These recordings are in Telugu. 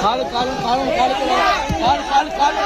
కాలు కాలు కాలు కాలు కాలు కాలు కాలు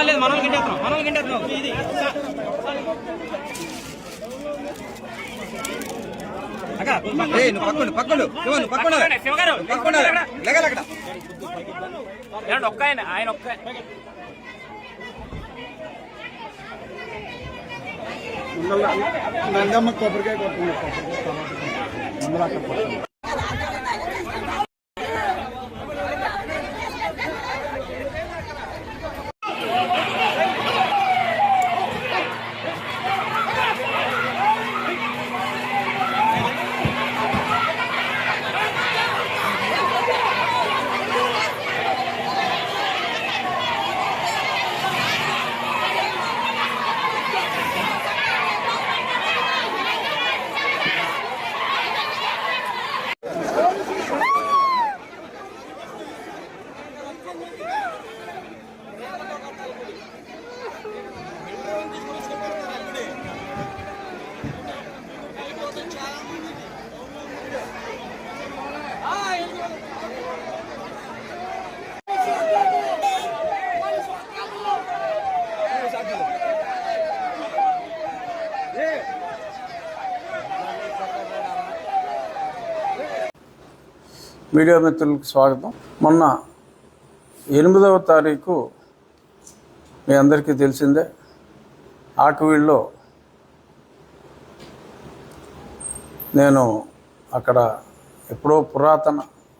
లేదు మనం గింటేస్తున్నాం ఇది ఒక్క ఆయన ఒక్క నందమ్మ కొబ్బరికాయ కొట్టుకున్నారు. మీడియా మిత్రులకు స్వాగతం. మొన్న 8వ తారీఖు మీ అందరికీ తెలిసిందే, ఆకువీళ్ళలో నేను అక్కడ ఎప్పుడో పురాతన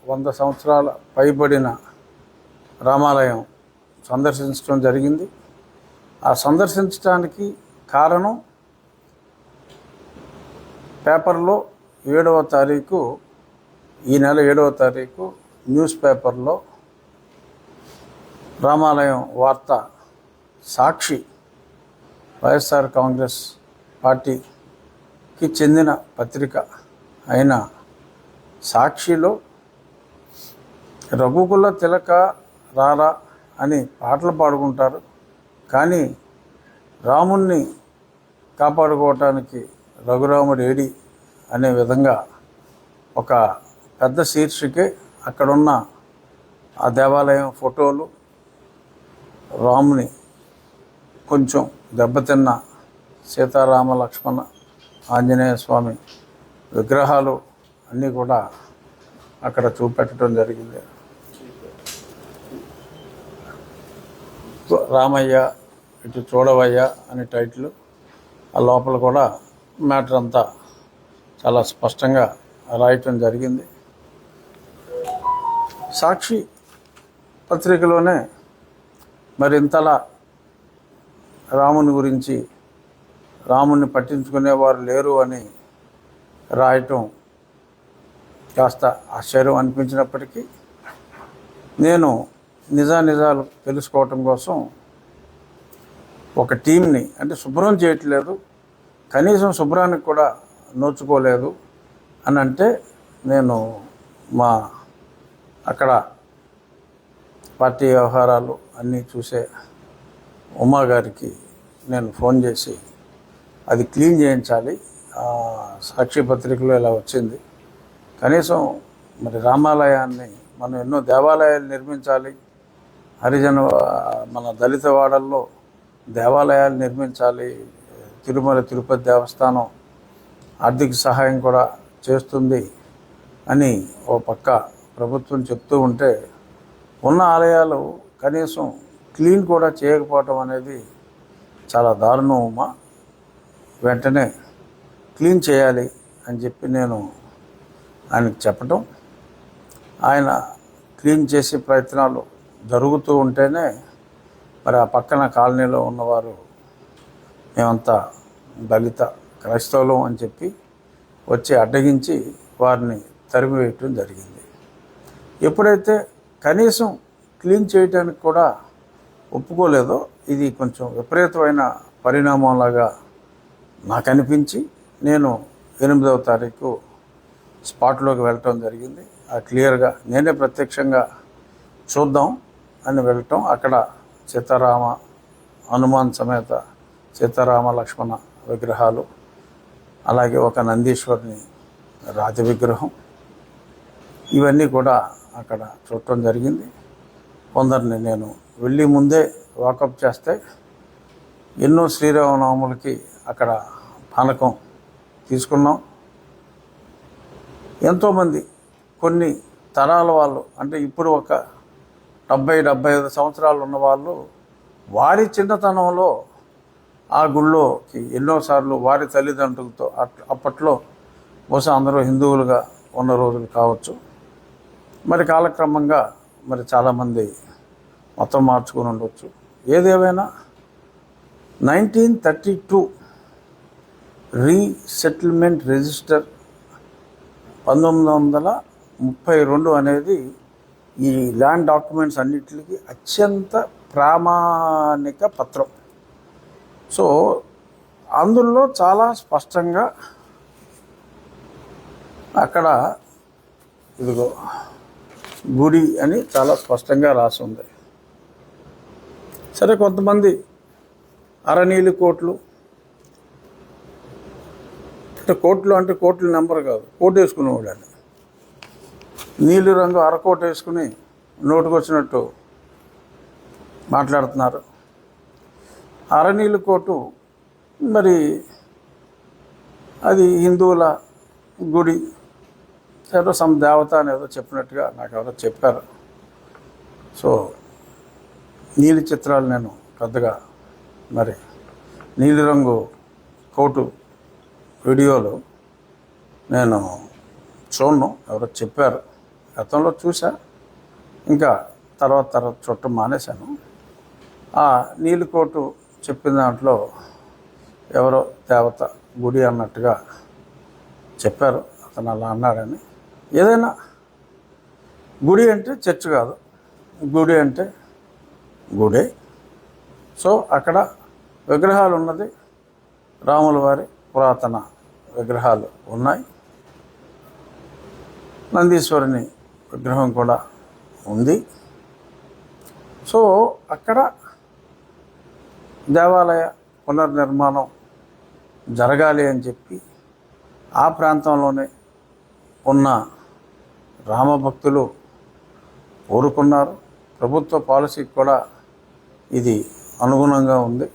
100 సంవత్సరాల పైబడిన రామాలయం సందర్శించడం జరిగింది. ఆ సందర్శించడానికి కారణం పేపర్లో 7వ తారీఖు ఈ నెల 7వ తారీఖు న్యూస్ పేపర్లో రామాలయం వార్త సాక్షి వైఎస్ఆర్ కాంగ్రెస్ పార్టీకి చెందిన పత్రిక అయిన సాక్షిలో రఘుకుల తిలక రారా అని పాటలు పాడుకుంటారు, కానీ రాముణ్ణి కాపాడుకోవటానికి రఘురాముడు ఏడి అనే విధంగా ఒక పెద్ద శీర్షికే అక్కడున్న ఆ దేవాలయం ఫోటోలు, రాముని కొంచెం దెబ్బతిన్న సీతారామ లక్ష్మణ ఆంజనేయ స్వామి విగ్రహాలు అన్నీ కూడా అక్కడ చూపెట్టడం జరిగింది. రామయ్య ఇటు చూడవయ్య అని టైటిల్, ఆ లోపల కూడా మ్యాటర్ అంతా చాలా స్పష్టంగా రాయటం జరిగింది. సాక్షి పత్రికలోనే మరింతలా రాముని గురించి, రాముని పట్టించుకునేవారు లేరు అని రాయటం కాస్త ఆశ్చర్యం అనిపించినప్పటికీ నేను నిజాలు తెలుసుకోవటం కోసం ఒక టీంని అంటే శుభ్రం చేయట్లేదు, కనీసం శుభ్రానికి కూడా నోచుకోలేదు అని అంటే నేను మా అక్కడ పార్టీ వ్యవహారాలు అన్నీ చూసే ఉమా గారికి నేను ఫోన్ చేసి అది క్లీన్ చేయించాలి, సాక్షి పత్రికలో ఇలా వచ్చింది, కనీసం మరి రామాలయాన్ని మనం ఎన్నో దేవాలయాలు నిర్మించాలి, హరిజన మన దళిత వాడల్లో దేవాలయాలు నిర్మించాలి, తిరుమల తిరుపతి దేవస్థానం ఆర్థిక సహాయం కూడా చేస్తుంది అని ఓ పక్క ప్రభుత్వం చెప్తూ ఉంటే ఉన్న ఆలయాలు కనీసం క్లీన్ కూడా చేయకపోవటం అనేది చాలా దారుణమా. వెంటనే క్లీన్ చేయాలి అని చెప్పి నేను ఆయనకు చెప్పటం, ఆయన క్లీన్ చేసే ప్రయత్నాలు జరుగుతూ ఉంటేనే మరి ఆ పక్కన కాలనీలో ఉన్నవారు మేమంతా దళిత క్రైస్తవులం అని చెప్పి వచ్చి అడ్డగించి వారిని తరిమివేయటం జరిగింది. ఎప్పుడైతే కనీసం క్లీన్ చేయడానికి కూడా ఒప్పుకోలేదో ఇది కొంచెం విపరీతమైన పరిణామంలాగా నాకు అనిపించి నేను 8వ తారీఖు స్పాట్లోకి వెళ్ళటం జరిగింది. క్లియర్గా నేనే ప్రత్యక్షంగా చూద్దాం అని వెళ్ళటం, అక్కడ సీతారామ హనుమాన్ సమేత సీతారామ లక్ష్మణ విగ్రహాలు, అలాగే ఒక నందీశ్వరుని రాజ విగ్రహం, ఇవన్నీ కూడా అక్కడ చూడటం జరిగింది. కొందరిని నేను వెళ్ళి ముందే వాకప్ చేస్తే ఎన్నో శ్రీరామనవములకి అక్కడ పానకం తీసుకున్నాం. ఎంతోమంది కొన్ని తరాల వాళ్ళు అంటే ఇప్పుడు ఒక 70-75 సంవత్సరాలు ఉన్నవాళ్ళు వారి చిన్నతనంలో ఆ గుళ్ళోకి ఎన్నోసార్లు వారి తల్లిదండ్రులతో అప్పట్లో బహుశా అందరూ హిందువులుగా ఉన్న రోజులు కావచ్చు, మరి కాలక్రమంగా మరి చాలామంది మతం మార్చుకొని ఉండవచ్చు. ఏదేమైనా 1932 రీసెటిల్మెంట్ రిజిస్టర్ 1932 అనేది ఈ ల్యాండ్ డాక్యుమెంట్స్ అన్నిటికీ అత్యంత ప్రామాణిక పత్రం. సో అందులో చాలా స్పష్టంగా అక్కడ ఇదిగో గుడి అని చాలా స్పష్టంగా రాసి ఉంది. సరే, కొంతమంది అరనీలి కోట్లు అంటే కోట్ల నెంబర్ కాదు, కోటు వేసుకునేవాడు అని నీలి రంగు అరకోట వేసుకుని నోటుకొచ్చినట్టు మాట్లాడుతున్నారు. అరనీలి కోటు మరి అది హిందువుల గుడి, ఏదో సమ్ దేవత అని ఏదో చెప్పినట్టుగా నాకు ఎవరో చెప్పారు. సో నీలి చిత్రాలు నేను పెద్దగా మరి నీలిరంగు కోటు వీడియోలు నేను చూడను, ఎవరో చెప్పారు, గతంలో చూసా, ఇంకా తర్వాత చూడటం మానేశాను. ఆ నీలి కోటు చెప్పిన దాంట్లో ఎవరో దేవత గుడి అన్నట్టుగా చెప్పారు, అతను అలా అన్నాడని. ఏదైనా గుడి అంటే చర్చ్ కాదు, గుడి అంటే గుడే. సో అక్కడ విగ్రహాలు ఉన్నది, రాముల వారి పురాతన విగ్రహాలు ఉన్నాయి, నందీశ్వరుని విగ్రహం కూడా ఉంది. సో అక్కడ దేవాలయ పునర్నిర్మాణం జరగాలి అని చెప్పి ఆ ప్రాంతంలోనే ఉన్న రామభక్తులు కోరుకున్నారు. ప్రభుత్వ పాలసీకి కూడా ఇది అనుగుణంగా ఉంది.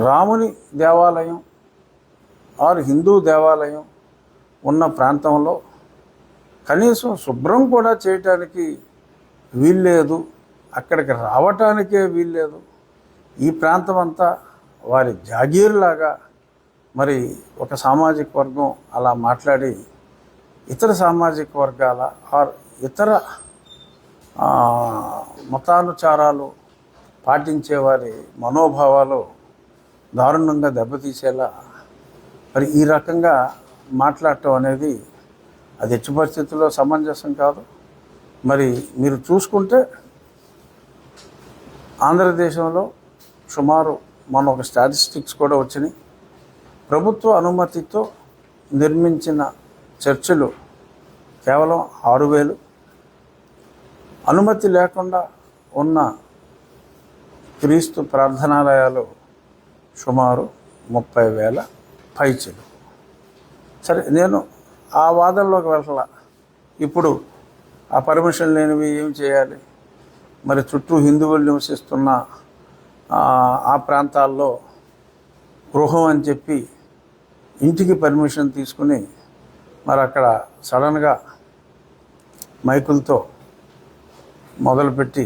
రాముని దేవాలయం ఆరు హిందూ దేవాలయం ఉన్న ప్రాంతంలో కనీసం శుభ్రం కూడా చేయటానికి వీల్లేదు, అక్కడికి రావటానికే వీల్లేదు. ఈ ప్రాంతం అంతా వారి జాగీర్లాగా మరి ఒక సామాజిక వర్గం అలా మాట్లాడి ఇతర సామాజిక వర్గాల ఆర్ ఇతర మతానుచారాలు పాటించేవారి మనోభావాలు దారుణంగా దెబ్బతీసేలా మరి ఈ రకంగా మాట్లాడటం అనేది అది ఎట్టి పరిస్థితుల్లో సమంజసం కాదు. మరి మీరు చూసుకుంటే ఆంధ్రదేశంలో సుమారు మన ఒక స్టాటిస్టిక్స్ కూడా వచ్చినాయి. ప్రభుత్వ అనుమతితో నిర్మించిన చర్చిలు కేవలం 6,000, అనుమతి లేకుండా ఉన్న క్రీస్తు ప్రార్థనాలయాలు సుమారు 30,000 పైచిలు. సరే, నేను ఆ వాదనలోకి వెళ్ళాల. ఇప్పుడు ఆ పర్మిషన్ లేనివి ఏం చేయాలి? మరి చుట్టూ హిందువులు నివసిస్తున్న ఆ ప్రాంతాల్లో గృహం అని చెప్పి ఇంటికి పర్మిషన్ తీసుకుని మరి అక్కడ సడన్గా మైకులతో మొదలుపెట్టి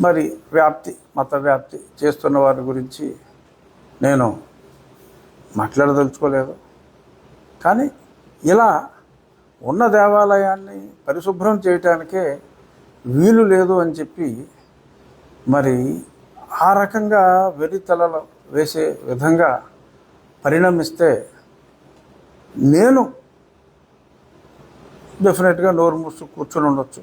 మరి మత వ్యాప్తి చేస్తున్న వారి గురించి నేను మాట్లాడదలుచుకోలేదు. కానీ ఇలా ఉన్న దేవాలయాన్ని పరిశుభ్రం చేయటానికే వీలు లేదు అని చెప్పి మరి ఆ రకంగా వెర్రితలలో వేసే విధంగా పరిణమిస్తే నేను డెఫినెట్గా నోరు మూసు కూర్చొని ఉండొచ్చు.